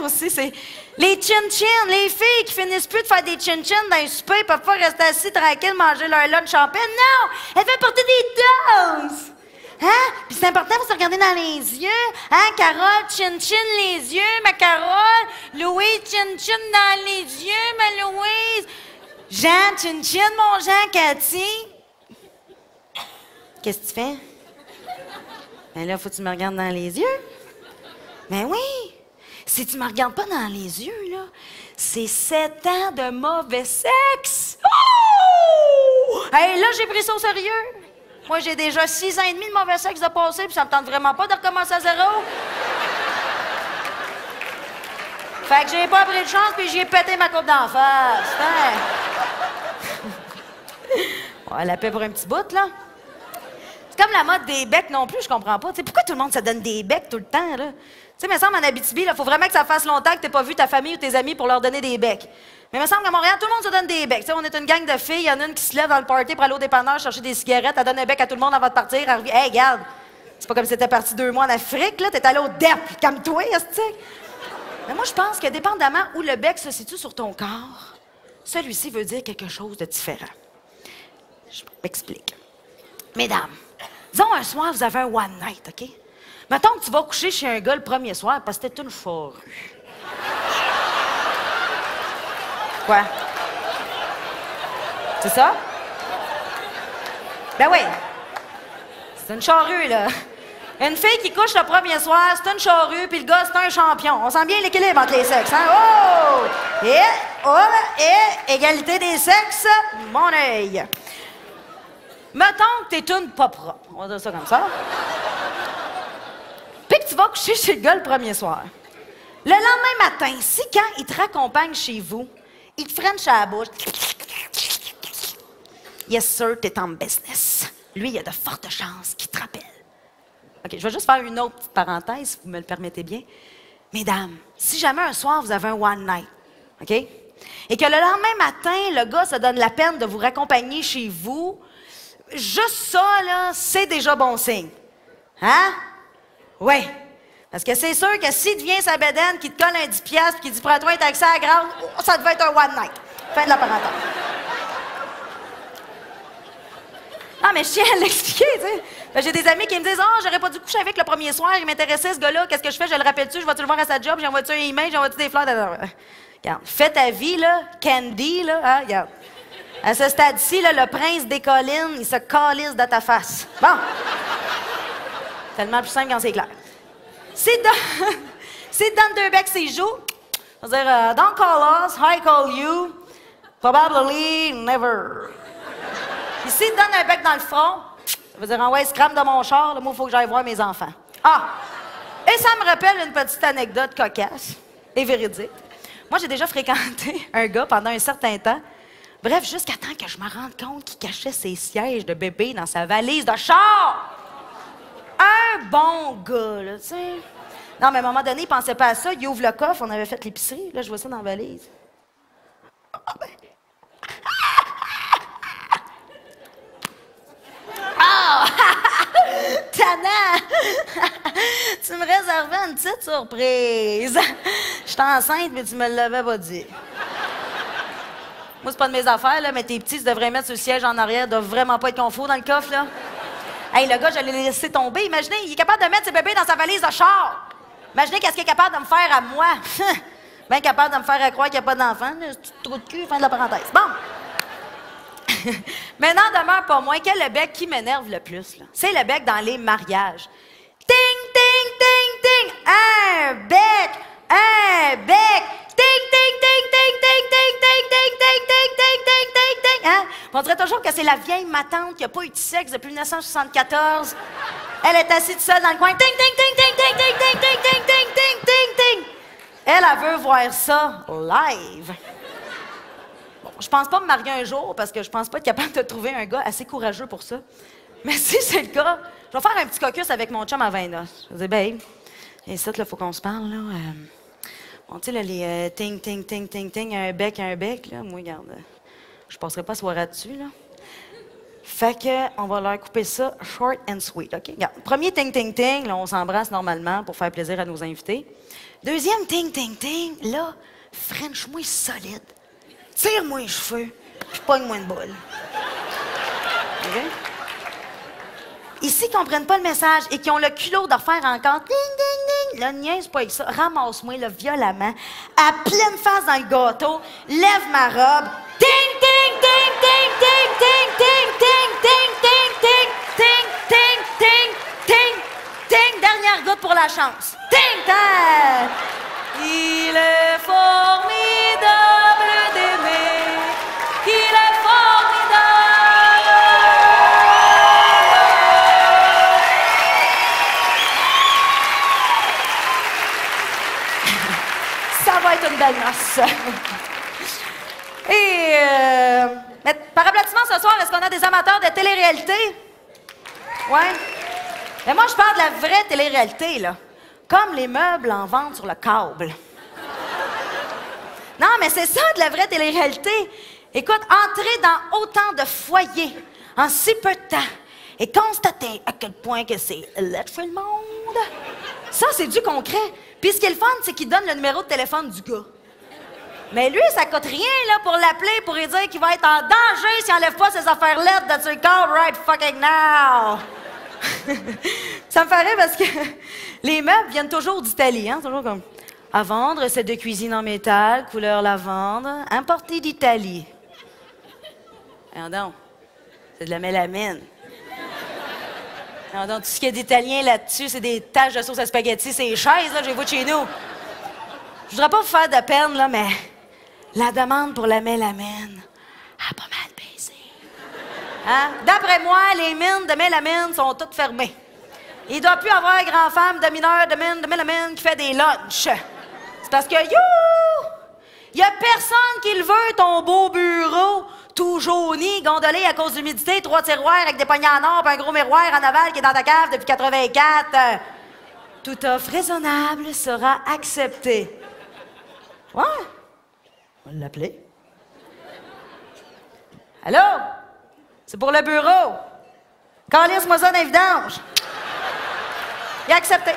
aussi, c'est les chin-chin, les filles qui finissent plus de faire des chin-chin dans les soupers, ils peuvent pas rester assis tranquilles, manger leur lunch en paix. Non! Elles veulent porter des doses! Hein? Puis c'est important, vous se regarder dans les yeux. Hein, Carole, chin-chin les yeux, ma Carole. Louise, chin-chin dans les yeux, ma Louise. Jean, chin-chin, mon Jean, Cathy. Qu'est-ce que tu fais? Ben là, faut que tu me regardes dans les yeux. Ben oui! Si tu me regardes pas dans les yeux, là, c'est 7 ans de mauvais sexe! Oh! Hey, là, j'ai pris ça au sérieux. Moi, j'ai déjà 6 ans et demi de mauvais sexe de passer, puis ça me tente vraiment pas de recommencer à zéro. Fait que j'ai pas pris de chance, puis j'y ai pété ma coupe d'en face. Hein? Ouais, la paix pour un petit bout, là. C'est comme la mode des becs non plus, je comprends pas. T'sais, pourquoi tout le monde se donne des becs tout le temps, là? Tu sais, il me semble en Abitibi, il faut vraiment que ça fasse longtemps que t'aies pas vu ta famille ou tes amis pour leur donner des becs. Mais il me semble qu'à Montréal, tout le monde se donne des becs. T'sais, on est une gang de filles, il y en a une qui se lève dans le party pour aller au dépanneur chercher des cigarettes, elle donne un bec à tout le monde avant de partir, elle revient. Hey, regarde, c'est pas comme si t'étais parti 2 mois en Afrique, là, t'es allé au DEP, comme toi, est-ce que Mais moi, je pense que dépendamment où le bec se situe sur ton corps, celui-ci veut dire quelque chose de différent. Je m'explique. Mesdames, disons un soir, vous avez un one night, OK? Mettons que tu vas coucher chez un gars le premier soir parce que t'es une charrue. Quoi? C'est ça? Ben oui. C'est une charrue, là. Une fille qui couche le premier soir, c'est une charrue, puis le gars, c'est un champion. On sent bien l'équilibre entre les sexes, hein? Oh! Et égalité des sexes, mon œil. Mettons que t'es une pas propre. On va dire ça comme ça. Puis que tu vas coucher chez le gars le premier soir. Le lendemain matin, si quand il te raccompagne chez vous, il te french à la bouche. Yes, sir, t'es en business. Lui, il y a de fortes chances qu'il te rappelle. OK, je vais juste faire une autre petite parenthèse, si vous me le permettez bien. Mesdames, si jamais un soir, vous avez un one night, OK? Et que le lendemain matin, le gars se donne la peine de vous raccompagner chez vous, juste ça, là, c'est déjà bon signe. Hein? Oui. Parce que c'est sûr que s'il devient sa bédaine, qu'il te colle un 10$ puis qu'il dit « Prends-toi un taxi à la grande », ça devait être un one night. Fin de la parenthèse. Non, mais je tiens à l'expliquer, tu sais. J'ai des amis qui me disent « Ah, j'aurais pas dû coucher avec le premier soir, il m'intéressait ce gars-là, qu'est-ce que je fais? Je le rappelle-tu? Je vais-tu le voir à sa job? J'envoie-tu un email? J'envoie-tu des fleurs? » Regarde, fais ta vie, là, Candy, là, hein, regarde. À ce stade-ci, là, le prince des collines, il se calisse de ta face. Bon. Tellement plus simple quand c'est clair. Si te donne 2 becs ses joues, on va dire don't call us, I call you, probably never. Puis s'il te donne un bec dans le front, ça veut dire « Ouais, scram de mon char, là, moi, il faut que j'aille voir mes enfants. » Ah! Et ça me rappelle une petite anecdote cocasse et véridique. Moi, j'ai déjà fréquenté un gars pendant un certain temps. Bref, jusqu'à temps que je me rende compte qu'il cachait ses sièges de bébé dans sa valise de char. Un bon gars, là, tu sais. Non, mais à un moment donné, il pensait pas à ça. Il ouvre le coffre, on avait fait l'épicerie. Là, je vois ça dans la valise. Ah, ben... Ah! Tannant! Tu me réservais une petite surprise. J'étais enceinte, mais tu me l'avais pas dit. Moi, c'est pas de mes affaires, là, mais tes petits, tu devrais mettre sur le siège en arrière, doivent vraiment pas être confort dans le coffre, là. Hey, le gars, je l'ai laissé tomber. Imaginez, il est capable de mettre ses bébés dans sa valise de char. Imaginez qu'est-ce qu'il est capable de me faire à moi. Bien capable de me faire croire qu'il n'y a pas d'enfant. Trou de cul, fin de la parenthèse. Bon. Maintenant, demeure pas moins que le bec qui m'énerve le plus, là. C'est le bec dans les mariages. Ting, ting, ting, ting. Un bec, un bec. Ting, ting, ting, ting, ting, ting, ting, ting, ting, ting, ting, ting, ting, ting. Hein? On dirait toujours que c'est la vieille ma tante qui n'a pas eu de sexe depuis 1974. Elle est assise seule dans le coin. Ting, ting, ting, ting, ting, ting, ting, ting, ting, ting, ting, ting, ting. Elle veut voir ça live. Bon, je pense pas me marier un jour parce que je pense pas être capable de trouver un gars assez courageux pour ça. Mais si c'est le cas, je vais faire un petit caucus avec mon chum à 20 noces. Je vais dire, babe, et ça, il faut qu'on se parle, là. Bon, tu sais, là, les ting, ting, ting, ting, ting, un bec, là. Moi, regarde, je passerai pas soirée dessus, là. Fait que, on va leur couper ça short and sweet, OK? Regarde, premier ting-ting-ting, là, on s'embrasse normalement pour faire plaisir à nos invités. Deuxième ting-ting-ting, là, French-moi solide. Tire-moi les cheveux, puis pogne-moi une boule. OK? Ici, qui comprennent pas le message et qui ont le culot de refaire encore ding, ding, ding, là, niaise pas avec ça. Ramasse-moi, là, violemment, à pleine face dans le gâteau, lève ma robe, ding, ding, ding, ding, ding, ding, ding, ding, ding, ding, ding, ding, ding, ding, ding, dernière goutte pour la chance. Ding, ding! Il est formidable d'aimer, il est formidable. Ça va être une belle noce. Et, mais par applaudissement ce soir, est-ce qu'on a des amateurs de télé-réalité? Ouais. Mais moi, je parle de la vraie télé-réalité, là. Comme les meubles en vente sur le câble. Non, mais c'est ça, de la vraie télé-réalité. Écoute, entrer dans autant de foyers en si peu de temps et constater à quel point que c'est lettre le monde. Ça, c'est du concret. Puis ce qui est le fun, c'est qu'il donne le numéro de téléphone du gars. Mais lui, ça coûte rien, là, pour l'appeler, pour lui dire qu'il va être en danger s'il n'enlève pas ses affaires lettres de ce call right fucking now. Ça me ferait parce que les meubles viennent toujours d'Italie, hein, toujours comme à vendre, set de cuisine en métal, couleur lavande, importé d'Italie. Donc, c'est de la mélamine. Donc, tout ce qu'il y a d'italien là-dessus, c'est des taches de sauce à spaghetti, c'est les chaises, là, j'ai vu de chez nous. Je voudrais pas vous faire de peine, là, mais la demande pour la mélamine a pas mal baissé. Hein? D'après moi, les mines de mélamine sont toutes fermées. Il ne doit plus avoir grand-femme de mineur de mine de mélamine qui fait des lunchs. C'est parce que, il y a personne qui le veut, ton beau bureau, tout jauni, gondolé à cause de l'humidité, 3 tiroirs avec des poignées en or, puis un gros miroir en aval qui est dans ta cave depuis 84. Toute offre raisonnable sera acceptée. Ouais. On va l'appeler. Allô? C'est pour le bureau. Calisse-moi ça dans les vidanges. Il a accepté.